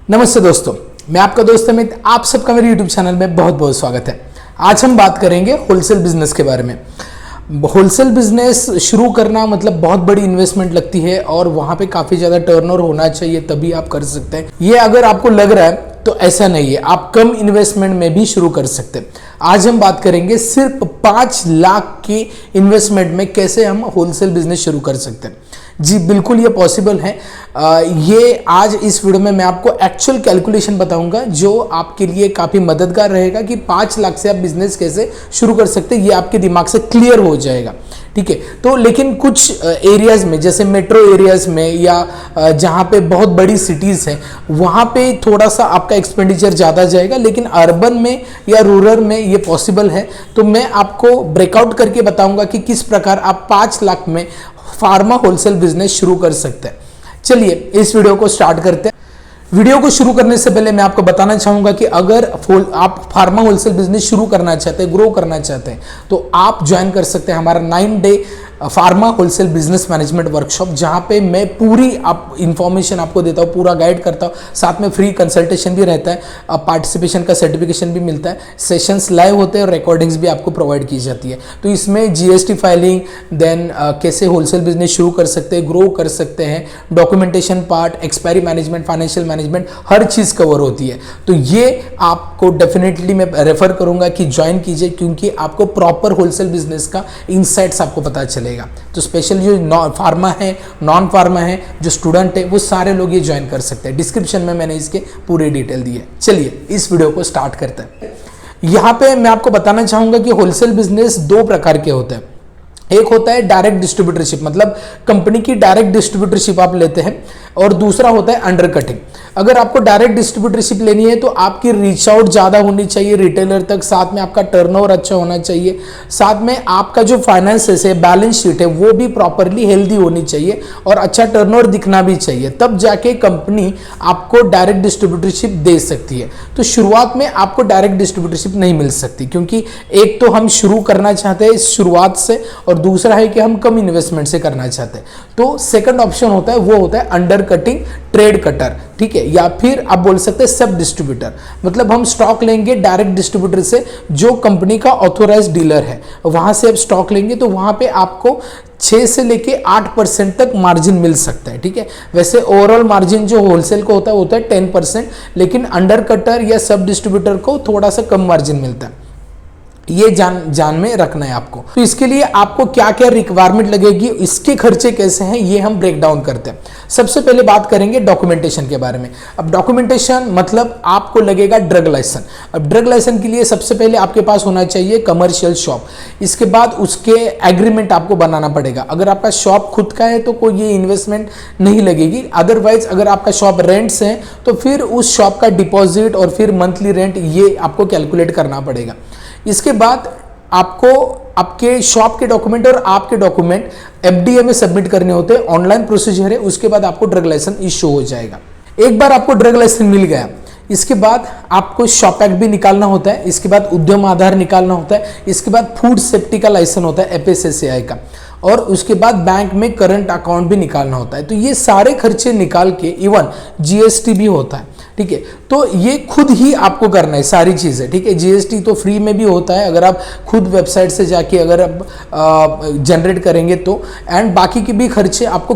नमस्ते दोस्तों, मैं आपका दोस्त अमित। आप सबका मेरे YouTube चैनल में बहुत बहुत स्वागत है। आज हम बात करेंगे होलसेल बिजनेस के बारे में। होलसेल बिजनेस शुरू करना मतलब बहुत बड़ी इन्वेस्टमेंट लगती है और वहाँ पे काफ़ी ज़्यादा टर्नओवर होना चाहिए, तभी आप कर सकते हैं। ये अगर आपको लग रहा है तो ऐसा नहीं है, आप कम इन्वेस्टमेंट में भी शुरू कर सकते हैं। आज हम बात करेंगे सिर्फ 5 लाख की इन्वेस्टमेंट में कैसे हम होलसेल बिजनेस शुरू कर सकते हैं। जी बिल्कुल, ये पॉसिबल है। ये आज इस वीडियो में मैं आपको एक्चुअल कैलकुलेशन बताऊंगा जो आपके लिए काफ़ी मददगार रहेगा कि 5 लाख से आप बिजनेस कैसे शुरू कर सकते हैं। ये आपके दिमाग से क्लियर हो जाएगा, ठीक है। तो लेकिन कुछ एरियाज में, जैसे मेट्रो एरियाज में या जहाँ पे बहुत बड़ी सिटीज़ हैं, वहाँ पे थोड़ा सा आपका एक्सपेंडिचर ज़्यादा जाएगा, लेकिन अर्बन में या रूरल में ये पॉसिबल है। तो मैं आपको ब्रेकआउट करके बताऊंगा कि किस प्रकार आप 5 लाख में फार्मा होलसेल बिजनेस शुरू कर सकते हैं। चलिए इस वीडियो को स्टार्ट करते हैं। वीडियो को शुरू करने से पहले मैं आपको बताना चाहूंगा कि अगर आप फार्मा होलसेल बिजनेस शुरू करना चाहते हैं, ग्रो करना चाहते हैं, तो आप ज्वाइन कर सकते हैं हमारा 9 day pharma wholesale business management workshop, जहां पे मैं पूरी इंफॉर्मेशन आपको देता हूं, पूरा गाइड करता हूं। साथ में फ्री कंसल्टेशन भी रहता है, पार्टिसिपेशन का सर्टिफिकेशन भी मिलता है, सेशंस लाइव होते हैं और रिकॉर्डिंग्स भी आपको प्रोवाइड की जाती है। तो इसमें जीएसटी फाइलिंग, देन कैसे होलसेल बिजनेस शुरू कर सकते हैं, ग्रो कर सकते हैं, documentation part, expiry management, financial management, हर चीज़ कवर होती है। तो ये आपको डेफिनेटली मैं रेफर करूंगा कि ज्वाइन कीजिए, क्योंकि आपको प्रॉपर होलसेल बिजनेस का इनसाइट्स आपको पता चले। तो स्पेशल जो फार्मा है, नॉन फार्मा है, जो स्टूडेंट है, वो सारे लोग ये ज्वाइन कर सकते हैं। डिस्क्रिप्शन में मैंने इसके पूरे डिटेल दी है। चलिए इस वीडियो को स्टार्ट करते हैं। यहां पे मैं आपको बताना चाहूंगा कि होलसेल बिजनेस 2 प्रकार के होते हैं। एक होता है डायरेक्ट डिस्ट्रीब्यूटरशिप, मतलब कंपनी की डायरेक्ट डिस्ट्रीब्यूटरशिप आप लेते हैं, और दूसरा होता है अंडर कटिंग। अगर आपको डायरेक्ट डिस्ट्रीब्यूटरशिप लेनी है तो आपकी रीच आउट ज़्यादा होनी चाहिए रिटेलर तक, साथ में आपका टर्नओवर अच्छा होना चाहिए, साथ में आपका जो फाइनेंसेस है, बैलेंस शीट है, वो भी प्रॉपरली हेल्दी होनी चाहिए और अच्छा टर्नओवर दिखना भी चाहिए। तब जाके कंपनी आपको डायरेक्ट डिस्ट्रीब्यूटरशिप दे सकती है। तो शुरुआत में आपको डायरेक्ट डिस्ट्रीब्यूटरशिप नहीं मिल सकती, क्योंकि एक तो हम शुरू करना चाहते हैं शुरुआत से, और दूसरा है कि हम कम इन्वेस्टमेंट से करना चाहते हैं। तो सेकंड ऑप्शन होता है, वो होता है अंडर कटिंग ट्रेड कटर, ठीक है, या फिर आप बोल सकते हैं सब डिस्ट्रीब्यूटर। मतलब हम स्टॉक लेंगे डायरेक्ट डिस्ट्रीब्यूटर से, जो कंपनी का ऑथोराइज्ड डीलर है, वहां से आप स्टॉक लेंगे तो वहां पे आपको 6 से लेके 8% तक मार्जिन मिल सकता है, ठीक है। वैसे ओवरऑल मार्जिन जो होलसेल को होता है 10%, लेकिन अंडर कटर या सब डिस्ट्रीब्यूटर को थोड़ा सा कम मार्जिन मिलता है। ये जान में रखना है आपको। तो इसके लिए आपको क्या क्या रिक्वायरमेंट लगेगी, इसके खर्चे कैसे हैं, ये हम ब्रेक डाउन करते हैं। सबसे पहले बात करेंगे डॉक्यूमेंटेशन के बारे में। अब डॉक्यूमेंटेशन मतलब आपको लगेगा ड्रग लाइसेंस। अब ड्रग लाइसेंस के लिए सबसे पहले आपके पास होना चाहिए कमर्शियल शॉप। इसके बाद उसके एग्रीमेंट आपको बनाना पड़ेगा। अगर आपका शॉप खुद का है तो कोई ये इन्वेस्टमेंट नहीं लगेगी। अदरवाइज अगर आपका शॉप रेंट्स है तो फिर उस शॉप का डिपॉजिट और फिर मंथली रेंट, ये आपको कैलकुलेट करना पड़ेगा। इसके बाद आपको आपके शॉप के डॉक्यूमेंट और आपके डॉक्यूमेंट एफडीए में सबमिट करने होते हैं। ऑनलाइन प्रोसीजर है। उसके बाद आपको ड्रग लाइसेंस इश्यू हो जाएगा। एक बार आपको ड्रग लाइसेंस मिल गया, इसके बाद आपको शॉप एक्ट भी निकालना होता है। इसके बाद उद्यम आधार निकालना होता है। इसके बाद फूड सेफ्टी का लाइसेंस होता है एफएसएसएआई का, और उसके बाद बैंक में करंट अकाउंट भी निकालना होता है। तो ये सारे खर्चे निकाल के इवन जीएसटी भी होता है, ठीक है। तो ये खुद ही आपको करना है सारी चीज़ें, ठीक है। जीएसटी तो फ्री में भी होता है अगर आप खुद वेबसाइट से जाके अगर आप जनरेट करेंगे तो, एंड बाकी के भी खर्चे आपको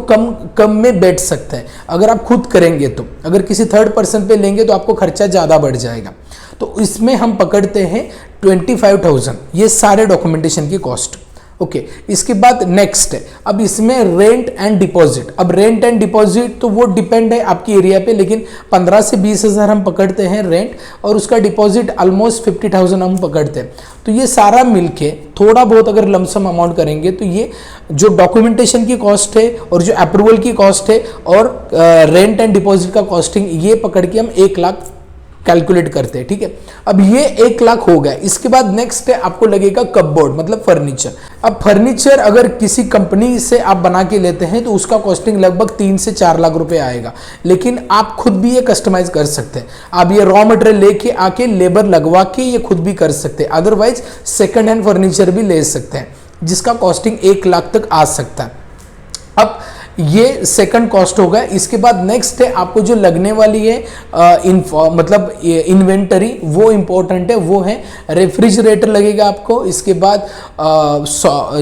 कम में बैठ सकते हैं अगर आप खुद करेंगे तो। अगर किसी थर्ड पर्सन पे लेंगे तो आपको खर्चा ज़्यादा बढ़ जाएगा। तो इसमें हम पकड़ते हैं 25,000, ये सारे डॉक्यूमेंटेशन की कॉस्ट। ओके, इसके बाद नेक्स्ट है, अब इसमें रेंट एंड डिपॉजिट। अब रेंट एंड डिपॉजिट तो वो डिपेंड है आपकी एरिया पे, लेकिन 15 से 20 हज़ार हम पकड़ते हैं रेंट, और उसका डिपॉजिट ऑलमोस्ट 50,000 हम पकड़ते हैं। तो ये सारा मिलके थोड़ा बहुत अगर लमसम अमाउंट करेंगे तो ये जो डॉक्यूमेंटेशन की कॉस्ट है और जो अप्रूवल की कॉस्ट है और रेंट एंड डिपॉजिट का कॉस्टिंग, ये पकड़ के हम 1 लाख कैलकुलेट करते हैं, ठीक है। अब ये 1 लाख हो गया। इसके बाद नेक्स्ट है आपको लगेगा कपबोर्ड, मतलब फर्नीचर। अब फर्नीचर अगर किसी कंपनी से आप बना के लेते हैं तो उसका कॉस्टिंग लगभग 3 से 4 लाख रुपए आएगा, लेकिन आप खुद भी ये कस्टमाइज कर सकते हैं। आप ये रॉ मटेरियल लेके आके लेबर लगवा के ये खुद भी कर सकते हैं। अदरवाइज सेकंड हैंड फर्नीचर भी ले सकते हैं, जिसका कॉस्टिंग 1 लाख तक आ सकता है। अब ये सेकंड कॉस्ट होगा। इसके बाद नेक्स्ट है आपको जो लगने वाली है मतलब इन्वेंटरी, वो इंपॉर्टेंट है, वो है रेफ्रिजरेटर लगेगा आपको, इसके बाद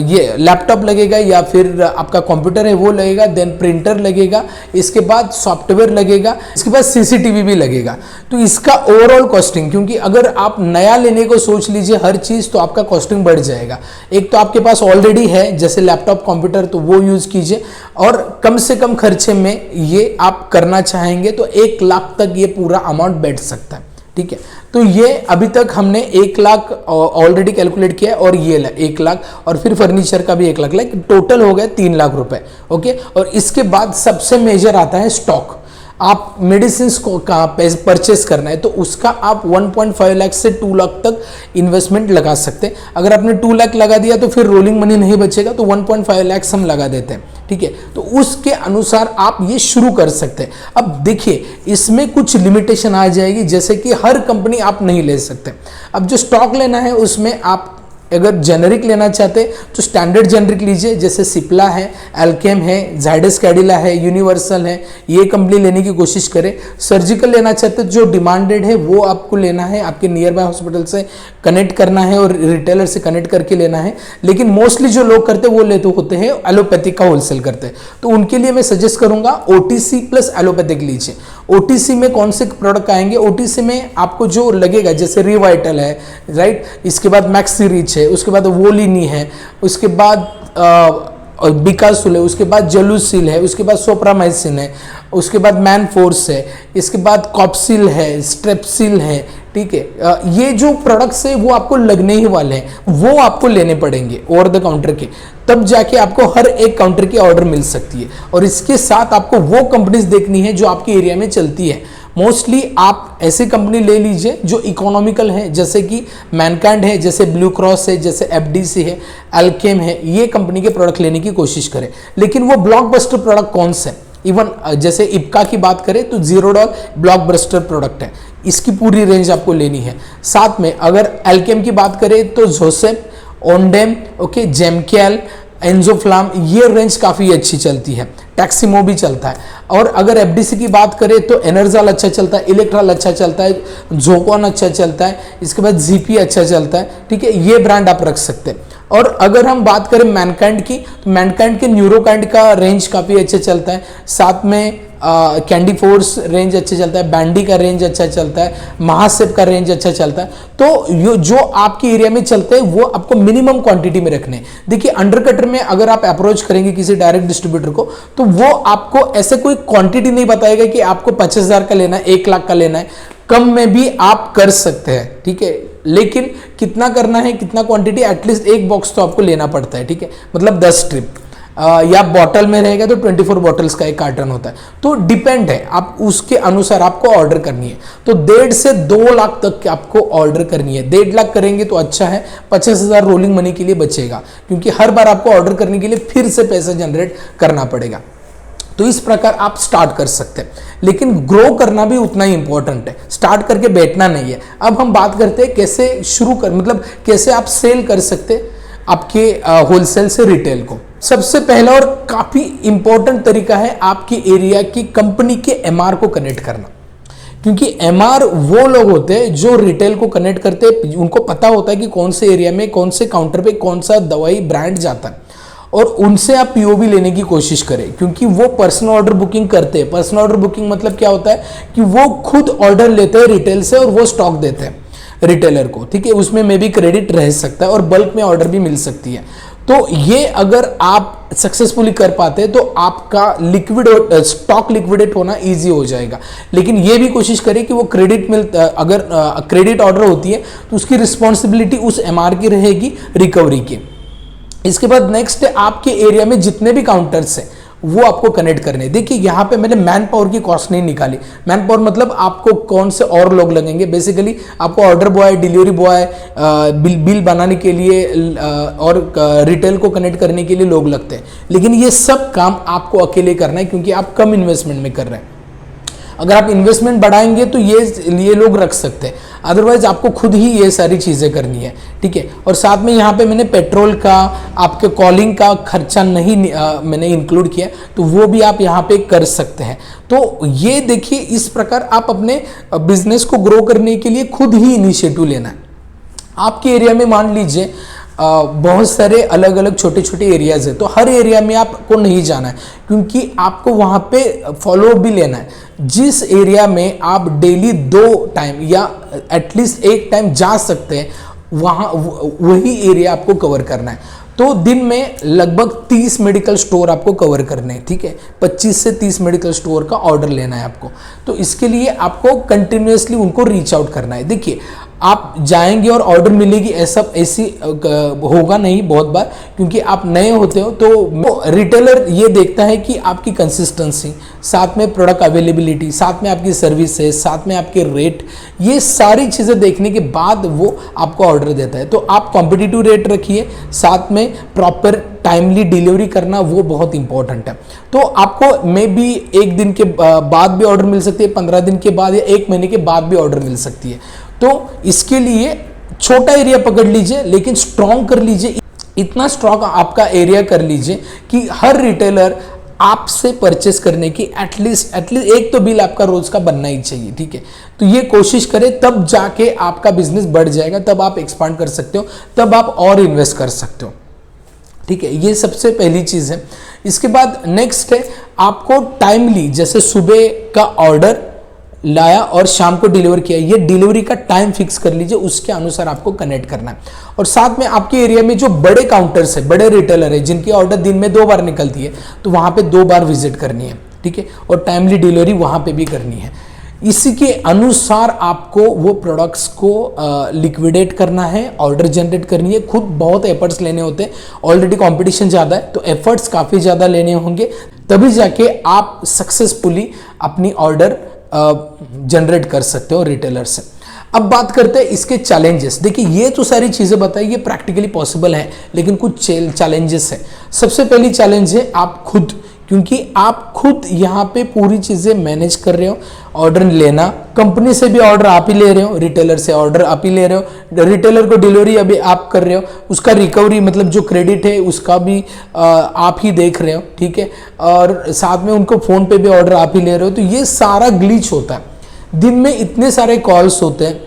ये लैपटॉप लगेगा या फिर आपका कंप्यूटर है वो लगेगा, देन प्रिंटर लगेगा, इसके बाद सॉफ्टवेयर लगेगा, इसके बाद सीसीटीवी भी लगेगा। तो इसका ओवरऑल कॉस्टिंग, क्योंकि अगर आप नया लेने को सोच लीजिए हर चीज तो आपका कॉस्टिंग बढ़ जाएगा। एक तो आपके पास ऑलरेडी है जैसे लैपटॉप कंप्यूटर, तो वो यूज कीजिए, और कम से कम खर्चे में ये आप करना चाहेंगे तो 1 लाख तक ये पूरा अमाउंट बैठ सकता है। ठीक है, तो ये अभी तक हमने 1 लाख ऑलरेडी कैलकुलेट किया है, और ये 1 लाख, और फिर फर्नीचर का भी 1 लाख, लाइक टोटल हो गए 3 लाख रुपए। ओके, और इसके बाद सबसे मेजर आता है स्टॉक। आप मेडिसिन को परचेस करना है तो उसका आप 1.5 लाख से 2 लाख तक इन्वेस्टमेंट लगा सकते हैं। अगर आपने 2 लाख लगा दिया तो फिर रोलिंग मनी नहीं बचेगा, तो 1.5 लाख हम लगा देते हैं। ठीक है, तो उसके अनुसार आप ये शुरू कर सकते हैं। अब देखिए इसमें कुछ लिमिटेशन आ जाएगी, जैसे कि हर कंपनी आप नहीं ले सकते। अब जो स्टॉक लेना है उसमें आप अगर जेनरिक लेना चाहते तो स्टैंडर्ड जेनरिक लीजिए, जैसे सिप्ला है, एल्केम है, जाइडस कैडिला है, यूनिवर्सल है, ये कंपनी लेने की कोशिश करें। सर्जिकल लेना चाहते जो डिमांडेड है वो आपको लेना है, आपके नियर बाय हॉस्पिटल से कनेक्ट करना है और रिटेलर से कनेक्ट करके लेना है। लेकिन मोस्टली जो लोग करते वो लेते होते हैं एलोपैथिक का होलसेल करते हैं, तो उनके लिए मैं सजेस्ट करूंगा ओटीसी प्लस एलोपैथिक लीजिए। ओटीसी में कौन से प्रोडक्ट आएंगे? ओटीसी में आपको जो लगेगा जैसे रिवाइटल है, राइट, इसके बाद मैक्सी रिच है, उसके बाद वोलिनी है, उसके बाद बिकासुल है, उसके बाद जलूसिल है, उसके बाद सोप्रामाइसिन है, उसके बाद मैन फोर्स है, इसके बाद कॉप्सिल है, स्ट्रेप्सिल है। ठीक है, ये जो प्रोडक्ट्स है वो आपको लगने ही वाले हैं, वो आपको लेने पड़ेंगे ओवर द काउंटर के, तब जाके आपको हर एक काउंटर की ऑर्डर मिल सकती है। और इसके साथ आपको वो कंपनीज देखनी है जो आपके एरिया में चलती है। मोस्टली आप ऐसी कंपनी ले लीजिए जो इकोनॉमिकल है, जैसे कि मैनकाइंड है, जैसे ब्लू क्रॉस है, जैसे एफडीसी है, एल्केम है, ये कंपनी के प्रोडक्ट लेने की कोशिश करें। लेकिन वो ब्लॉकबस्टर प्रोडक्ट कौन से? इवन जैसे इप्का की बात करें तो जीरोडॉल ब्लॉकबस्टर प्रोडक्ट है, इसकी पूरी रेंज आपको लेनी है। साथ में अगर एल्केम की बात करें तो जोसेफ, ओनडेम, ओके, जेमकेल, एंजोफ्लाम, ये रेंज काफ़ी अच्छी चलती है। टैक्सीमो भी चलता है। और अगर एफडीसी की बात करें तो एनर्जाल अच्छा चलता है, इलेक्ट्राल अच्छा चलता है, जोकॉन अच्छा चलता है, इसके बाद जीपी अच्छा चलता है। ठीक है, ये ब्रांड आप रख सकते हैं। और अगर हम बात करें मैनकाइंड की, तो मैनकाइंड के न्यूरोकाइंड का रेंज काफ़ी अच्छा चलता है। साथ में कैंडी फोर्स रेंज अच्छा चलता है, बैंडी का रेंज अच्छा चलता है, महासेप का रेंज अच्छा चलता है। तो जो आपके एरिया में चलते हैं वो आपको मिनिमम क्वांटिटी में रखने हैं। देखिए अंडरकटर में अगर आप अप्रोच करेंगे किसी डायरेक्ट डिस्ट्रीब्यूटर को तो वो आपको ऐसे कोई क्वांटिटी नहीं बताएगा कि आपको 50,000 का लेना है, 1 लाख का लेना है। कम में भी आप कर सकते हैं। ठीक है, लेकिन कितना करना है, कितना क्वांटिटी, एटलीस्ट 1 बॉक्स तो आपको लेना पड़ता है। ठीक है, मतलब 10 स्ट्रिप, या बॉटल में रहेगा तो 24 बॉटल्स का एक कार्टन होता है। तो डिपेंड है, आप उसके अनुसार आपको ऑर्डर करनी है। तो 1.5 से 2 लाख तक आपको ऑर्डर करनी है। 1.5 लाख करेंगे तो अच्छा है, 50,000 रोलिंग मनी के लिए बचेगा, क्योंकि हर बार आपको ऑर्डर करने के लिए फिर से पैसा जनरेट करना पड़ेगा। तो इस प्रकार आप स्टार्ट कर सकते हैं, लेकिन ग्रो करना भी उतना ही इंपॉर्टेंट है, स्टार्ट करके बैठना नहीं है। अब हम बात करते हैं कैसे शुरू कर, मतलब कैसे आप सेल कर सकते हैं आपके होलसेल से रिटेल को। सबसे पहला और काफी इंपॉर्टेंट तरीका है आपकी एरिया की कंपनी के एमआर को कनेक्ट करना, क्योंकि एमआर वो लोग होते हैं जो रिटेल को कनेक्ट करते हैं। उनको पता होता है कि कौन से एरिया में, कौन से काउंटर पे कौन सा दवाई ब्रांड जाता है, और उनसे आप पीओबी लेने की कोशिश करें, क्योंकि वो पर्सनल ऑर्डर बुकिंग करते हैं। पर्सनल ऑर्डर बुकिंग मतलब क्या होता है कि वो खुद ऑर्डर लेते हैं रिटेल से और वो स्टॉक देते हैं रिटेलर को। ठीक है, उसमें मे भी क्रेडिट रह सकता है और बल्क में ऑर्डर भी मिल सकती है। तो ये अगर आप सक्सेसफुली कर पाते हैं तो आपका स्टॉक लिक्विडेट होना इजी हो जाएगा। लेकिन ये भी कोशिश करें कि वो क्रेडिट अगर क्रेडिट ऑर्डर होती है तो उसकी रिस्पॉन्सिबिलिटी उस एमआर की रहेगी रिकवरी की। इसके बाद नेक्स्ट है आपके एरिया में जितने भी काउंटर्स हैं वो आपको कनेक्ट करने। देखिए यहाँ पे मैंने मैन पावर की कॉस्ट नहीं निकाली। मैन पावर मतलब आपको कौन से और लोग लगेंगे। बेसिकली आपको order boy, delivery boy, bill बनाने के लिए और रिटेल को कनेक्ट करने के लिए लोग लगते हैं, लेकिन ये सब काम आपको अकेले करना है क्योंकि आप कम इन्वेस्टमेंट में कर रहे हैं। अगर आप इन्वेस्टमेंट बढ़ाएंगे तो ये लोग रख सकते हैं, अदरवाइज आपको खुद ही ये सारी चीज़ें करनी है, ठीक है। और साथ में यहाँ पे मैंने पेट्रोल का, आपके कॉलिंग का खर्चा नहीं मैंने इंक्लूड किया, तो वो भी आप यहाँ पे कर सकते हैं। तो ये देखिए, इस प्रकार आप अपने बिजनेस को ग्रो करने के लिए खुद ही इनिशिएटिव लेना है। आपके एरिया में मान लीजिए बहुत सारे अलग अलग छोटे छोटे एरियाज है, तो हर एरिया में आपको नहीं जाना है, क्योंकि आपको वहाँ पे फॉलो भी लेना है। जिस एरिया में आप डेली 2 टाइम या एटलीस्ट 1 टाइम जा सकते हैं, वहाँ वही एरिया आपको कवर करना है। तो दिन में लगभग 30 मेडिकल स्टोर आपको कवर करने हैं, ठीक है। 25 से 30 मेडिकल स्टोर का ऑर्डर लेना है आपको। तो इसके लिए आपको कंटिन्यूसली उनको रीच आउट करना है। देखिए, आप जाएंगे और ऑर्डर मिलेगी ऐसी होगा नहीं बहुत बार, क्योंकि आप नए होते हो। तो रिटेलर ये देखता है कि आपकी कंसिस्टेंसी, साथ में प्रोडक्ट अवेलेबिलिटी, साथ में आपकी सर्विसेज, साथ में आपके रेट, ये सारी चीज़ें देखने के बाद वो आपको ऑर्डर देता है। तो आप कॉम्पिटिटिव रेट रखिए, साथ में प्रॉपर टाइमली डिलीवरी करना वो बहुत इंपॉर्टेंट है। तो आपको मे बी 1 दिन के बाद भी ऑर्डर मिल सकती है, 15 दिन के बाद या 1 महीने के बाद भी ऑर्डर मिल सकती है। तो इसके लिए छोटा एरिया पकड़ लीजिए, लेकिन स्ट्रॉन्ग कर लीजिए, इतना स्ट्रॉन्ग आपका एरिया कर लीजिए कि हर रिटेलर आपसे परचेस करने की एटलीस्ट एक तो बिल आपका रोज का बनना ही चाहिए, ठीक है। तो ये कोशिश करें, तब जाके आपका बिजनेस बढ़ जाएगा, तब आप एक्सपांड कर सकते हो, तब आप और इन्वेस्ट कर सकते हो, ठीक है। ये सबसे पहली चीज है। इसके बाद नेक्स्ट है, आपको टाइमली, जैसे सुबह का ऑर्डर लाया और शाम को डिलीवर किया, ये डिलीवरी का टाइम फिक्स कर लीजिए, उसके अनुसार आपको कनेक्ट करना है। और साथ में आपके एरिया में जो बड़े काउंटर्स है, बड़े रिटेलर है, जिनकी ऑर्डर दिन में 2 बार निकलती है, तो वहां पे 2 बार विजिट करनी है, ठीक है। और टाइमली डिलीवरी वहां पे भी करनी है। इसी के अनुसार आपको वो प्रोडक्ट्स को लिक्विडेट करना है, ऑर्डर जनरेट करनी है। खुद बहुत एफर्ट्स लेने होते हैं, ऑलरेडी कंपटीशन ज़्यादा है, तो एफर्ट्स काफ़ी ज़्यादा लेने होंगे, तभी जाके आप सक्सेसफुली अपनी ऑर्डर जनरेट कर सकते हो रिटेलर से। अब बात करते हैं इसके चैलेंजेस। देखिए, ये तो सारी चीज़ें बताई, ये प्रैक्टिकली पॉसिबल है, लेकिन कुछ चैलेंजेस है। सबसे पहली चैलेंज है आप खुद, क्योंकि आप खुद यहाँ पे पूरी चीज़ें मैनेज कर रहे हो। ऑर्डर लेना, कंपनी से भी ऑर्डर आप ही ले रहे हो, रिटेलर से ऑर्डर आप ही ले रहे हो, रिटेलर को डिलीवरी अभी आप कर रहे हो, उसका रिकवरी मतलब जो क्रेडिट है उसका भी आप ही देख रहे हो, ठीक है। और साथ में उनको फ़ोन पे भी ऑर्डर आप ही ले रहे हो। तो ये सारा ग्लिच होता है, दिन में इतने सारे कॉल्स होते हैं,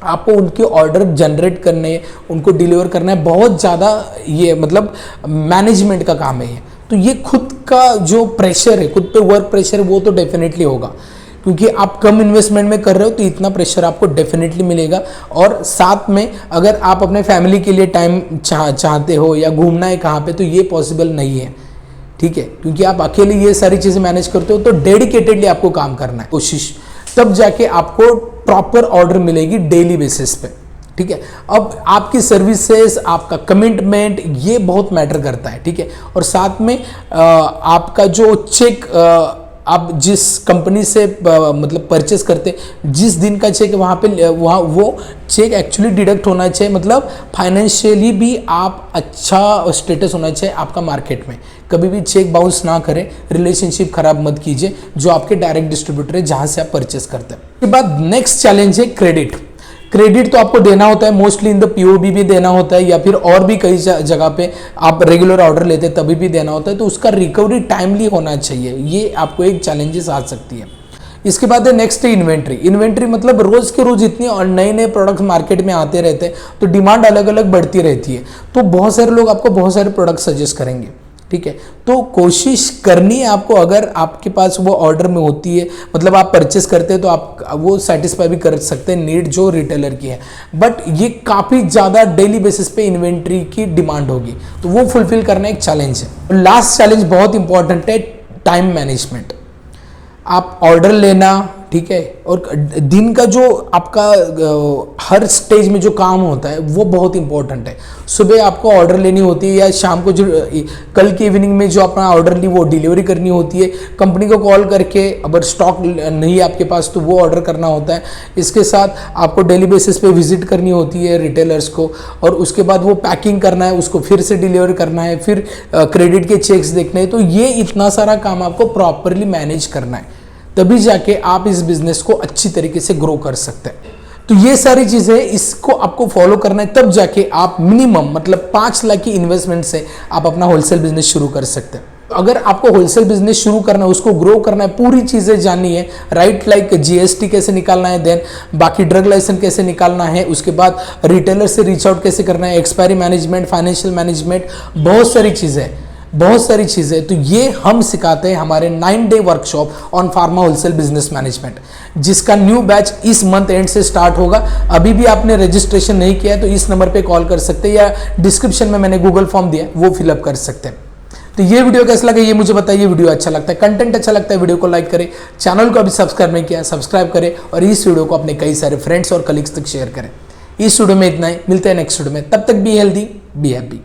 आपको उनके ऑर्डर जनरेट करने, उनको डिलीवर करना है, बहुत ज़्यादा ये मतलब मैनेजमेंट का काम है ये। तो ये खुद का जो प्रेशर है, खुद पे वर्क प्रेशर है, वो तो डेफिनेटली होगा, क्योंकि आप कम इन्वेस्टमेंट में कर रहे हो, तो इतना प्रेशर आपको डेफिनेटली मिलेगा। और साथ में अगर आप अपने फैमिली के लिए टाइम चाहते हो या घूमना है कहाँ पे, तो ये पॉसिबल नहीं है, ठीक है। क्योंकि आप अकेले ये सारी चीज़ें मैनेज करते हो, तो डेडिकेटेडली आपको काम करना है, कोशिश, तब जाके आपको प्रॉपर ऑर्डर मिलेगी डेली बेसिस पे, ठीक है। अब आपकी सर्विसेज, आपका कमिटमेंट, ये बहुत मैटर करता है, ठीक है। और साथ में आपका जो चेक आप जिस कंपनी से मतलब परचेस करते, जिस दिन का चेक वहाँ पे वो चेक एक्चुअली डिडक्ट होना चाहिए, मतलब फाइनेंशियली भी आप अच्छा स्टेटस होना चाहिए आपका मार्केट में। कभी भी चेक बाउंस ना करें, रिलेशनशिप खराब मत कीजिए जो आपके डायरेक्ट डिस्ट्रीब्यूटर है, जहाँ से आप परचेस करते हैं। उसके बाद नेक्स्ट चैलेंज है क्रेडिट। क्रेडिट तो आपको देना होता है, मोस्टली इन द पीओबी भी देना होता है, या फिर और भी कई जगह पे आप रेगुलर ऑर्डर लेते हैं तभी भी देना होता है। तो उसका रिकवरी टाइमली होना चाहिए, ये आपको एक चैलेंजेस आ सकती है। इसके बाद है नेक्स्ट इन्वेंट्री। इन्वेंट्री मतलब रोज के रोज इतनी और नए नए प्रोडक्ट्स मार्केट में आते रहते हैं, तो डिमांड अलग अलग बढ़ती रहती है, तो बहुत सारे लोग आपको बहुत सारे प्रोडक्ट सजेस्ट करेंगे, ठीक है। तो कोशिश करनी है आपको, अगर आपके पास वो ऑर्डर में होती है, मतलब आप परचेस करते हैं, तो आप वो सेटिस्फाई भी कर सकते हैं नीड जो रिटेलर की है। बट ये काफ़ी ज़्यादा डेली बेसिस पे इन्वेंट्री की डिमांड होगी, तो वो फुलफिल करना एक चैलेंज है। लास्ट चैलेंज बहुत इंपॉर्टेंट है, टाइम मैनेजमेंट। आप ऑर्डर लेना, ठीक है, और दिन का जो आपका हर स्टेज में जो काम होता है वो बहुत इंपॉर्टेंट है। सुबह आपको ऑर्डर लेनी होती है, या शाम को जो कल की इवनिंग में जो अपना ऑर्डर ली वो डिलीवरी करनी होती है। कंपनी को कॉल करके अगर स्टॉक नहीं है आपके पास तो वो ऑर्डर करना होता है। इसके साथ आपको डेली बेसिस पे विजिट करनी होती है रिटेलर्स को, और उसके बाद वो पैकिंग करना है, उसको फिर से डिलीवर करना है, फिर क्रेडिट के चेक्स देखने हैं। तो ये इतना सारा काम आपको प्रॉपरली मैनेज करना है, तभी जाके आप इस बिजनेस को अच्छी तरीके से ग्रो कर सकते हैं। तो ये सारी चीजें इसको आपको फॉलो करना है, तब जाके आप मिनिमम मतलब 5 लाख की इन्वेस्टमेंट से आप अपना होलसेल बिजनेस शुरू कर सकते हैं। अगर आपको होलसेल बिजनेस शुरू करना है, उसको ग्रो करना है, पूरी चीजें जाननी है, राइट, लाइक जीएसटी कैसे निकालना है, देन बाकी ड्रग लाइसेंस कैसे निकालना है, उसके बाद रिटेलर से रीच आउट कैसे करना है, एक्सपायरी मैनेजमेंट, फाइनेंशियल मैनेजमेंट, बहुत सारी चीजें, तो ये हम सिखाते हैं हमारे 9-day workshop on pharma wholesale business management, जिसका न्यू बैच इस मंथ एंड से स्टार्ट होगा। अभी भी आपने रजिस्ट्रेशन नहीं किया है तो इस नंबर पे कॉल कर सकते हैं, या डिस्क्रिप्शन में मैंने गूगल फॉर्म दिया है, वो फिलअप कर सकते हैं। तो ये वीडियो कैसा लगा ये मुझे बताइए। वीडियो अच्छा लगता है, कंटेंट अच्छा लगता है, वीडियो को लाइक करें, चैनल को अभी सब्सक्राइब नहीं किया सब्सक्राइब करें, और इस वीडियो को अपने कई सारे फ्रेंड्स और कलीग्स तक शेयर करें। इस वीडियो में इतना ही, मिलते हैं नेक्स्ट वीडियो में, तब तक बी हेल्दी बी हैप्पी।